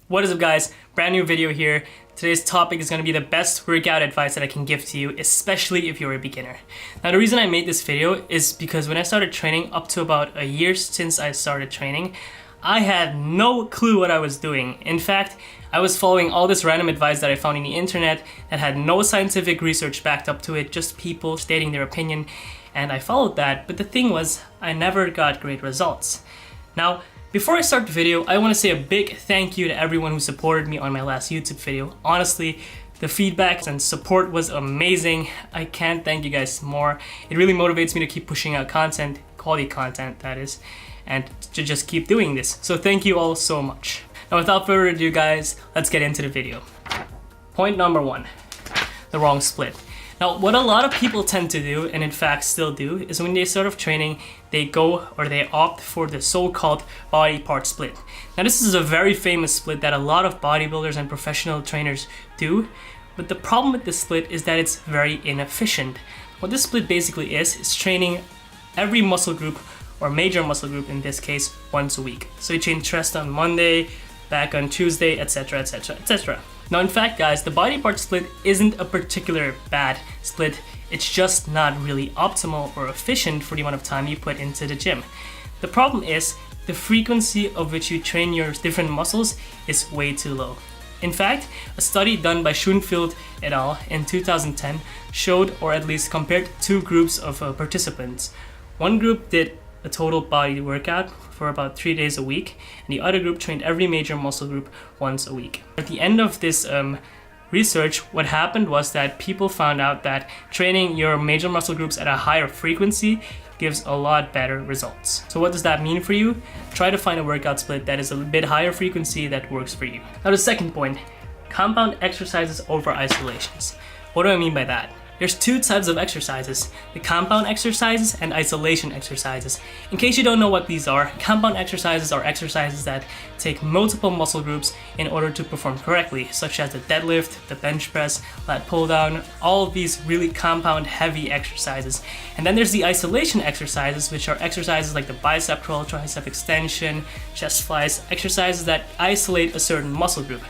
What is up guys, brand new video here. Today's topic is going to be the best workout advice that I can give to you, especially if you're a beginner. Now the reason I made this video is because when I started training, up to about a year since I started training, I had no clue what I was doing. In fact, I was following all this random advice that I found on the internet that had no scientific research backed up to it, just people stating their opinion, and I followed that, but the thing was, I never got great results. Now, before I start the video, I want to say a big thank you to everyone who supported me on my last YouTube video. Honestly, the feedback and support was amazing. I can't thank you guys more. It really motivates me to keep pushing out content, quality content that is, and to just keep doing this. So thank you all so much. Now without further ado guys, let's get into the video. Point number 1, the wrong split. Now, what a lot of people tend to do, and in fact still do, is when they start off training, they opt for the so-called body part split. Now, this is a very famous split that a lot of bodybuilders and professional trainers do, but the problem with this split is that it's very inefficient. What this split basically is training every muscle group, or major muscle group in this case, once a week. So you train chest on Monday, back on Tuesday, etc, etc, etc. Now in fact guys, the body part split isn't a particular bad split, it's just not really optimal or efficient for the amount of time you put into the gym. The problem is, the frequency of which you train your different muscles is way too low. In fact, a study done by Schoenfeld et al. In 2010 showed, or at least compared, two groups of participants. One group did a total body workout for about 3 days a week, and the other group trained every major muscle group once a week. At the end of this research, what happened was that people found out that training your major muscle groups at a higher frequency gives a lot better results. So what does that mean for you? Try to find a workout split that is a bit higher frequency that works for you. Now the second point, compound exercises over isolations. What do I mean by that? There's two types of exercises, the compound exercises and isolation exercises. In case you don't know what these are, compound exercises are exercises that take multiple muscle groups in order to perform correctly, such as the deadlift, the bench press, lat pull down, all of these really compound heavy exercises. And then there's the isolation exercises, which are exercises like the bicep curl, tricep extension, chest flies, exercises that isolate a certain muscle group.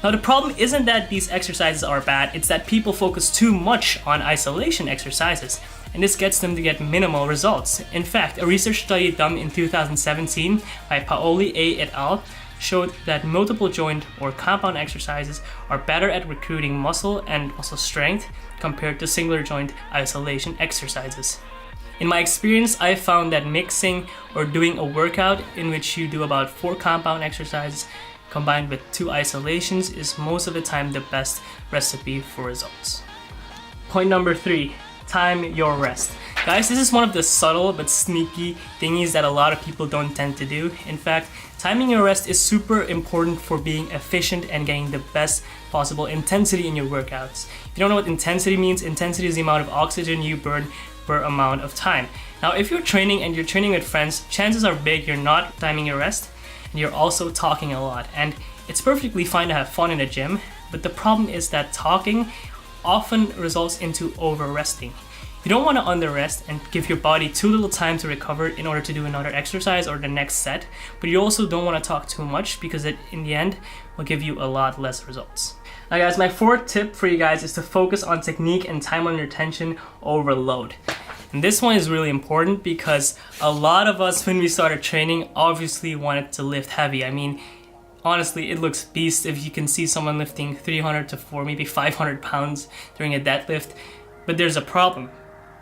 Now the problem isn't that these exercises are bad, it's that people focus too much on isolation exercises, and this gets them to get minimal results. In fact, a research study done in 2017 by Paoli A. et al. Showed that multiple joint or compound exercises are better at recruiting muscle and muscle strength compared to singular joint isolation exercises. In my experience, I found that mixing or doing a workout in which you do about 4 compound exercises combined with 2 isolations is most of the time the best recipe for results. Point number 3, time your rest. Guys, this is one of the subtle but sneaky thingies that a lot of people don't tend to do. In fact, timing your rest is super important for being efficient and getting the best possible intensity in your workouts. If you don't know what intensity means, intensity is the amount of oxygen you burn per amount of time. Now, if you're training and you're training with friends, chances are big you're not timing your rest, and you're also talking a lot. And it's perfectly fine to have fun in a gym, but the problem is that talking often results into over-resting. You don't want to under-rest and give your body too little time to recover in order to do another exercise or the next set, but you also don't want to talk too much because it, in the end, will give you a lot less results. Now guys, my fourth tip for you guys is to focus on technique and time under tension over load. And this one is really important because a lot of us, when we started training, obviously wanted to lift heavy. I mean, honestly, it looks beast if you can see someone lifting 300 to 400, maybe 500 pounds during a deadlift. But there's a problem,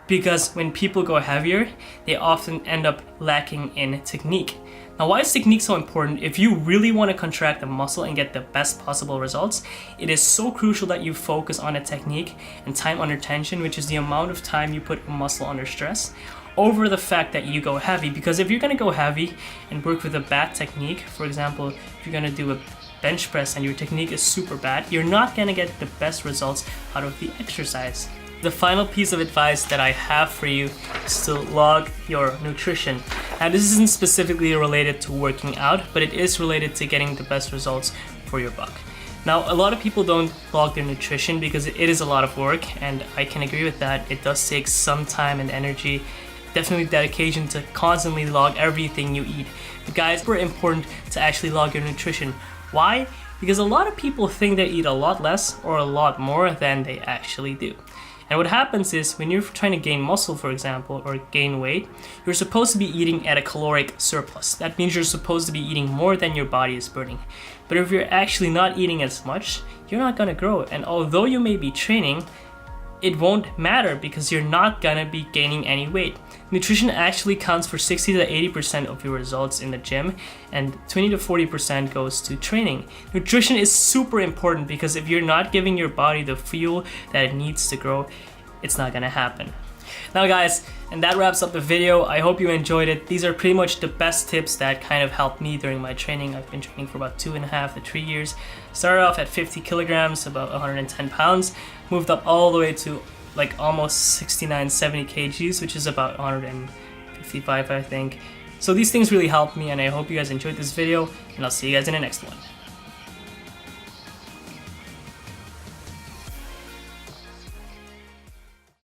because when people go heavier, they often end up lacking in technique. Now, why is technique so important? If you really want to contract the muscle and get the best possible results, it is so crucial that you focus on a technique and time under tension, which is the amount of time you put a muscle under stress, over the fact that you go heavy. Because if you're going to go heavy and work with a bad technique, for example, if you're going to do a bench press and your technique is super bad, you're not going to get the best results out of the exercise. The final piece of advice that I have for you is to log your nutrition. Now this isn't specifically related to working out, but it is related to getting the best results for your buck. Now a lot of people don't log their nutrition because it is a lot of work, and I can agree with that. It does take some time and energy, definitely dedication to constantly log everything you eat. But guys, it's super important to actually log your nutrition. Why? Because a lot of people think they eat a lot less or a lot more than they actually do. And what happens is when you're trying to gain muscle, for example, or gain weight, you're supposed to be eating at a caloric surplus. That means you're supposed to be eating more than your body is burning. But if you're actually not eating as much, you're not gonna grow. And although you may be training, it won't matter because you're not gonna be gaining any weight. Nutrition actually counts for 60 to 80% of your results in the gym, and 20 to 40% goes to training. Nutrition is super important because if you're not giving your body the fuel that it needs to grow, it's not gonna happen. Now guys, and that wraps up the video. I hope you enjoyed it. These are pretty much the best tips that kind of helped me during my training. I've been training for about 2.5 to 3 years. Started off at 50 kilograms, about 110 pounds, moved up all the way to like almost 69, 70 kgs, which is about 155, I think. So these things really helped me, and I hope you guys enjoyed this video, and I'll see you guys in the next one.